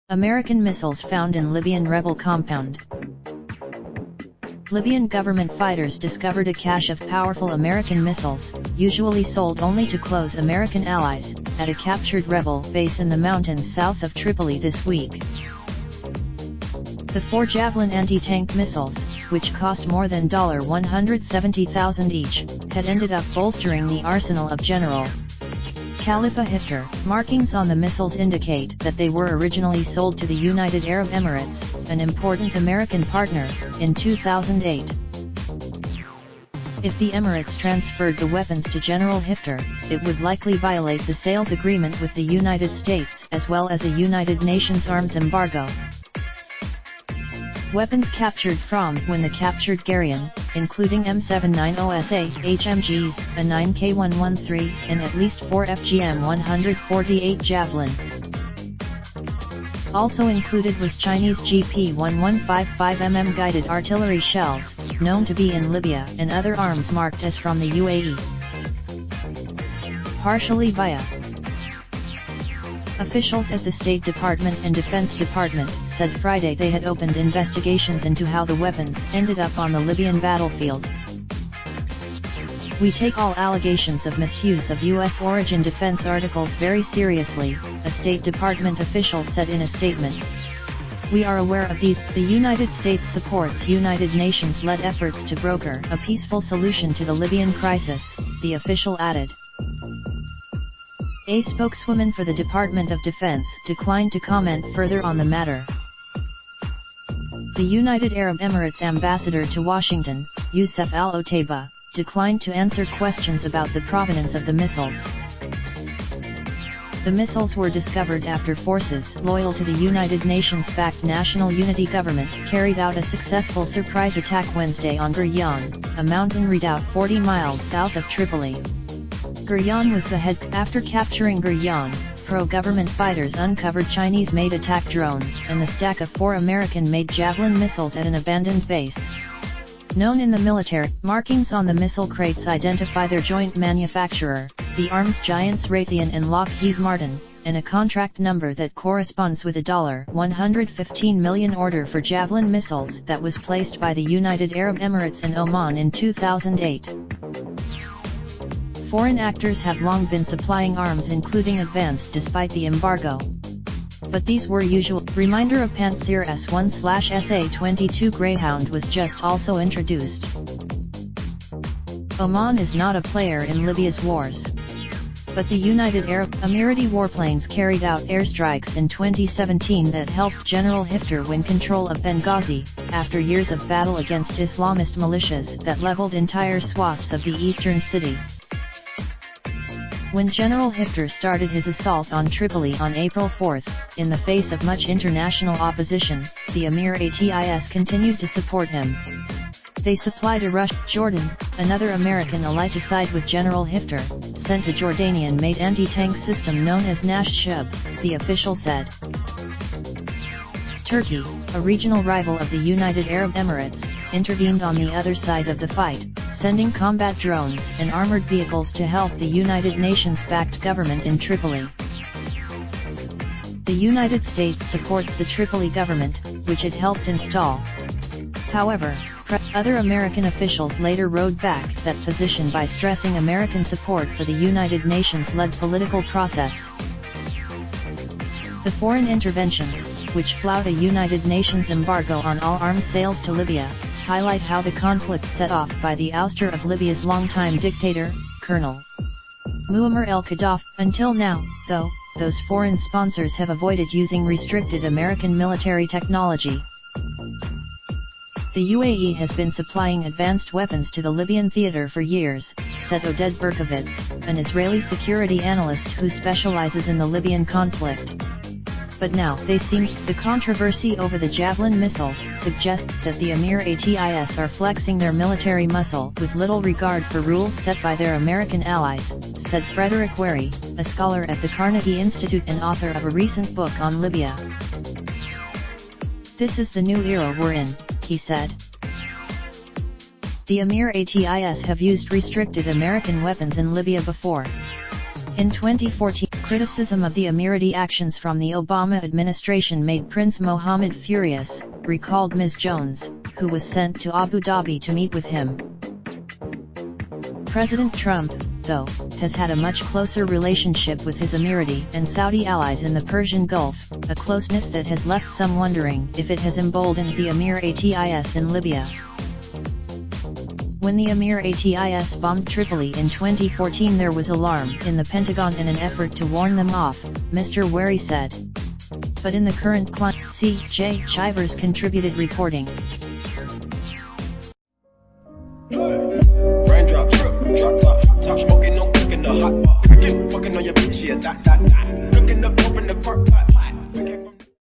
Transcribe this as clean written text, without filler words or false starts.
American missiles found in Libyan rebel compound. Libyan government fighters discovered a cache of powerful American missiles, usually sold only to close American allies, at a captured rebel base in the mountains south of Tripoli this week. The 4 Javelin anti-tank missiles, which cost more than $170,000 each, had ended up bolstering the arsenal of General Khalifa Haftar. Markings on the missiles indicate that they were originally sold to the United Arab Emirates, an important American partner, in 2008. If the Emirates transferred the weapons to General Haftar, it would likely violate the sales agreement with the United States as well as a United Nations arms embargo. Weapons captured from when the captured Garion, including M790SA HMGs, a 9K113, and at least 4 FGM-148 Javelin. Also included was Chinese GP-1155mm guided artillery shells, known to be in Libya, and other arms marked as from the UAE. Partially via officials at the State Department and Defense Department said Friday they had opened investigations into how the weapons ended up on the Libyan battlefield. "We take all allegations of misuse of U.S. origin defense articles very seriously," a State Department official said in a statement. "We are aware of these." The United States supports United Nations-led efforts to broker a peaceful solution to the Libyan crisis, the official added. A spokeswoman for the Department of Defense declined to comment further on the matter. The United Arab Emirates ambassador to Washington, Youssef Al-Otaiba, declined to answer questions about the provenance of the missiles. The missiles were discovered after forces loyal to the United Nations-backed National Unity Government carried out a successful surprise attack Wednesday on Guryan, a mountain redoubt 40 miles south of Tripoli. Guryan was the head. After capturing Guryan, pro-government fighters uncovered Chinese-made attack drones and the stack of 4 American-made Javelin missiles at an abandoned base. Known in the military, markings on the missile crates identify their joint manufacturer, the arms giants Raytheon and Lockheed Martin, and a contract number that corresponds with a $115 million order for Javelin missiles that was placed by the United Arab Emirates and Oman in 2008. Foreign actors have long been supplying arms including advanced despite the embargo. But these were usual. Reminder of Pantsir S1/SA-22 Greyhound was just also introduced. Oman is not a player in Libya's wars. But the United Arab Emirati warplanes carried out airstrikes in 2017 that helped General Haftar win control of Benghazi, after years of battle against Islamist militias that leveled entire swaths of the eastern city. When General Haftar started his assault on Tripoli on April 4, in the face of much international opposition, the Emiratis continued to support him. They supplied a Jordan, another American ally to side with General Haftar, sent a Jordanian-made anti-tank system known as Nash-Shub, the official said. Turkey, a regional rival of the United Arab Emirates, intervened on the other side of the fight, sending combat drones and armored vehicles to help the United Nations-backed government in Tripoli. The United States supports the Tripoli government, which it helped install. However, other American officials later rode back that position by stressing American support for the United Nations-led political process. The foreign interventions, which flout a United Nations embargo on all arms sales to Libya, highlight how the conflict set off by the ouster of Libya's longtime dictator, Colonel Muammar el-Gaddafi. Until now, though, those foreign sponsors have avoided using restricted American military technology. The UAE has been supplying advanced weapons to the Libyan theater for years, said Oded Berkovitz, an Israeli security analyst who specializes in the Libyan conflict. But now the controversy over the Javelin missiles suggests that the Emiratis are flexing their military muscle with little regard for rules set by their American allies, said Frederick Wary, a scholar at the Carnegie Institute and author of a recent book on Libya. "This is the new era we're in," he said. The Emiratis have used restricted American weapons in Libya before. In 2014, criticism of the Emirati actions from the Obama administration made Prince Mohammed furious, recalled Ms. Jones, who was sent to Abu Dhabi to meet with him. President Trump, though, has had a much closer relationship with his Emirati and Saudi allies in the Persian Gulf, a closeness that has left some wondering if it has emboldened the Emiratis in Libya. When the Emiratis bombed Tripoli in 2014, there was alarm in the Pentagon in an effort to warn them off, Mr. Wary said. But in the current climate, C.J. Chivers contributed reporting. Raindrop, drop top, smoking, no cooking the hot pot. Fucking on your bitch, yeah, that. Looking up, open the park,